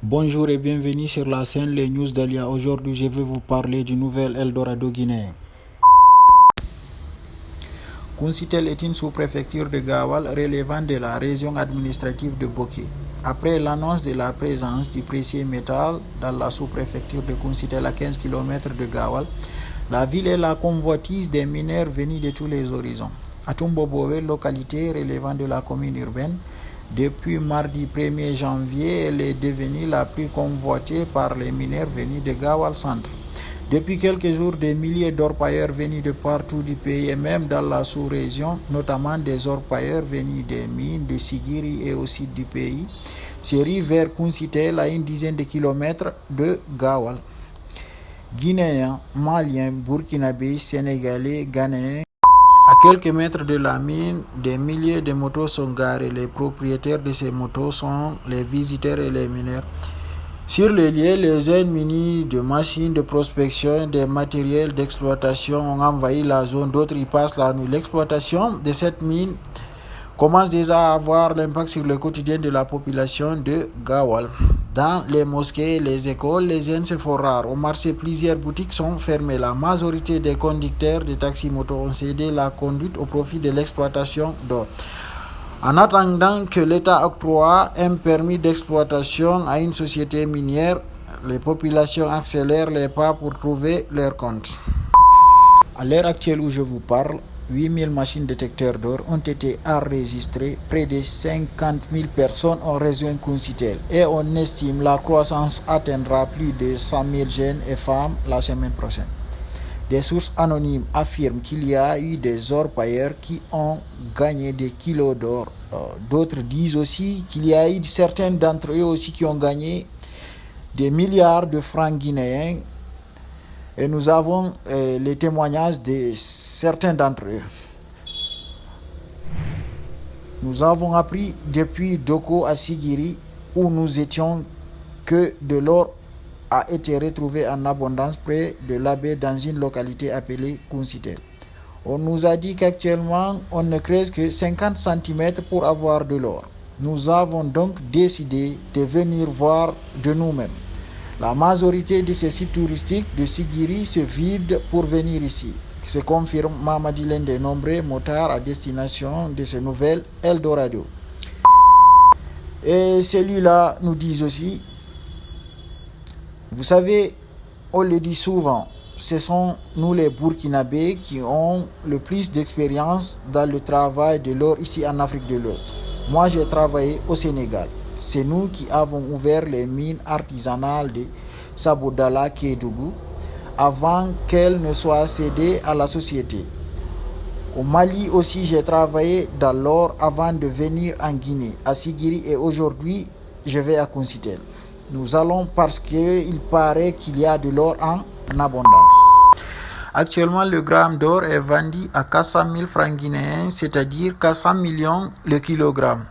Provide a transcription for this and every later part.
Bonjour et bienvenue sur la scène Les News d'Alia. Aujourd'hui, je vais vous parler du nouvel Eldorado guinéen. Kounsitel est une sous-préfecture de Gawal relevant de la région administrative de Boké. Après l'annonce de la présence du précieux métal dans la sous-préfecture de Kounsitel à 15 km de Gawal, la ville est la convoitise des mineurs venus de tous les horizons. Atumbobowe, localité relevant de la commune urbaine, depuis mardi 1er janvier, elle est devenue la plus convoitée par les mineurs venus de Gawal Centre. Depuis quelques jours, des milliers d'orpailleurs venus de partout du pays et même dans la sous-région, notamment des orpailleurs venus des mines de Sigiri et au sud du pays, se rient vers Kounsitel à une dizaine de kilomètres de Gawal. Guinéens, Maliens, Burkinabés, Sénégalais, Ghanéens. À quelques mètres de la mine, des milliers de motos sont garées. Les propriétaires de ces motos sont les visiteurs et les mineurs. Sur les lieux, les jeunes munis de machines de prospection et des matériels d'exploitation ont envahi la zone. D'autres y passent la nuit. L'exploitation de cette mine commence déjà à avoir l'impact sur le quotidien de la population de Gawal. Dans les mosquées et les écoles, les jeunes se font rares. Au marché, plusieurs boutiques sont fermées. La majorité des conducteurs de taxi-moto ont cédé la conduite au profit de l'exploitation d'or. En attendant que l'État octroie un permis d'exploitation à une société minière, les populations accélèrent les pas pour trouver leur compte. À l'heure actuelle où je vous parle, 8000 machines détecteurs d'or ont été enregistrées, près de 50 000 personnes ont rejoint Kounsitel et on estime la croissance atteindra plus de 100 000 jeunes et femmes la semaine prochaine. Des sources anonymes affirment qu'il y a eu des orpailleurs qui ont gagné des kilos d'or. D'autres disent aussi qu'il y a eu certains d'entre eux aussi qui ont gagné des milliards de francs guinéens. Et nous avons les témoignages de certains d'entre eux. Nous avons appris depuis Doko à Sigiri, où nous étions, que de l'or a été retrouvé en abondance près de l'Abbé dans une localité appelée Kounsitel. On nous a dit qu'actuellement, on ne creuse que 50 cm pour avoir de l'or. Nous avons donc décidé de venir voir de nous-mêmes. La majorité de ces sites touristiques de Sigiri se vident pour venir ici. Se confirme Mamadi, l'un des nombreux motards à destination de ce nouvel Eldorado. Et celui-là nous dit aussi, vous savez, on le dit souvent, ce sont nous les Burkinabés qui ont le plus d'expérience dans le travail de l'or ici en Afrique de l'Ouest. Moi, j'ai travaillé au Sénégal. C'est nous qui avons ouvert les mines artisanales de Sabodala Kédougou avant qu'elles ne soient cédées à la société. Au Mali aussi, j'ai travaillé dans l'or avant de venir en Guinée, à Sigiri, et aujourd'hui, je vais à Kounsitel. Nous allons parce qu'il paraît qu'il y a de l'or en abondance. Actuellement, le gramme d'or est vendu à 400 000 francs guinéens, c'est-à-dire 400 millions le kilogramme.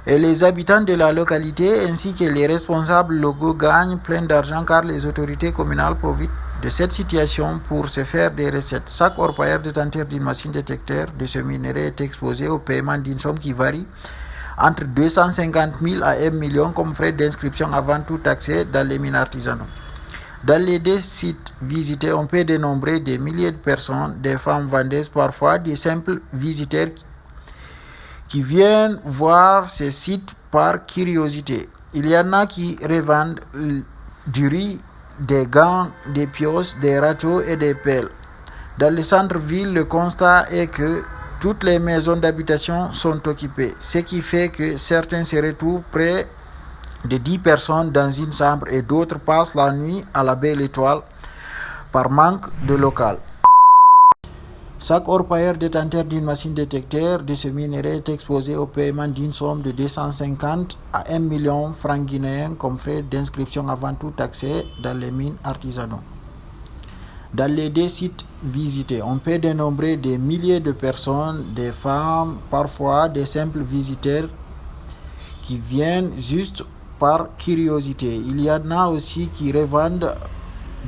Et les habitants de la localité ainsi que les responsables locaux gagnent plein d'argent car les autorités communales profitent de cette situation pour se faire des recettes. Chaque orpailleur détenteur d'une machine détecteur de ce minerai est exposé au paiement d'une somme qui varie entre 250 000 à 1 million comme frais d'inscription avant tout accès dans les mines artisanaux. Dans les deux sites visités, on peut dénombrer des milliers de personnes, des femmes vendeuses, parfois des simples visiteurs qui viennent voir ces sites par curiosité. Il y en a qui revendent du riz, des gants, des pioches, des râteaux et des pelles. Dans le centre-ville, le constat est que toutes les maisons d'habitation sont occupées, ce qui fait que certains se retrouvent près de 10 personnes dans une chambre et d'autres passent la nuit à la Belle Étoile par manque de local. Chaque orpailleur détenteur d'une machine détecteur de ce minerai est exposé au paiement d'une somme de 250 à 1 million de francs guinéens comme frais d'inscription avant tout accès dans les mines artisanaux. Dans les deux sites visités, on peut dénombrer des milliers de personnes, des femmes, parfois des simples visiteurs qui viennent juste par curiosité. Il y en a aussi qui revendent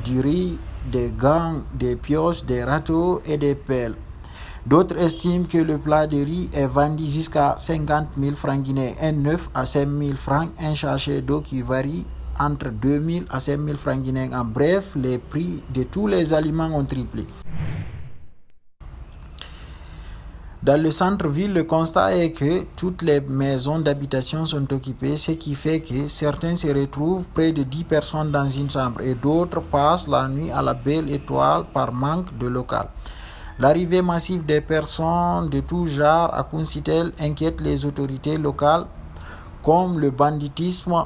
du riz, des gants, des pioches, des râteaux et des pelles. D'autres estiment que le plat de riz est vendu jusqu'à 50 000 francs guinéens, un œuf à 5 000 francs, un sachet d'eau qui varie entre 2 000 à 5 000 francs guinéens. En bref, les prix de tous les aliments ont triplé. Dans le centre-ville, le constat est que toutes les maisons d'habitation sont occupées, ce qui fait que certains se retrouvent près de 10 personnes dans une chambre et d'autres passent la nuit à la belle étoile par manque de local. L'arrivée massive des personnes de tout genre à Kunsitel inquiète les autorités locales, comme le banditisme,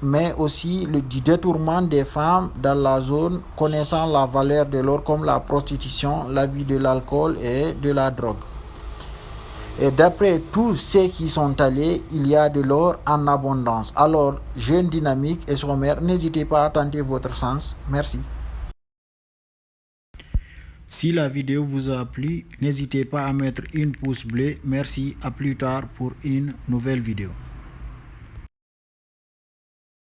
mais aussi du détournement des femmes dans la zone, connaissant la valeur de l'or comme la prostitution, l'abus de l'alcool et de la drogue. Et d'après tous ceux qui sont allés, il y a de l'or en abondance. Alors, jeunes dynamiques et sommaires, n'hésitez pas à tenter votre chance. Merci. Si la vidéo vous a plu, n'hésitez pas à mettre une pouce bleu. Merci, à plus tard pour une nouvelle vidéo.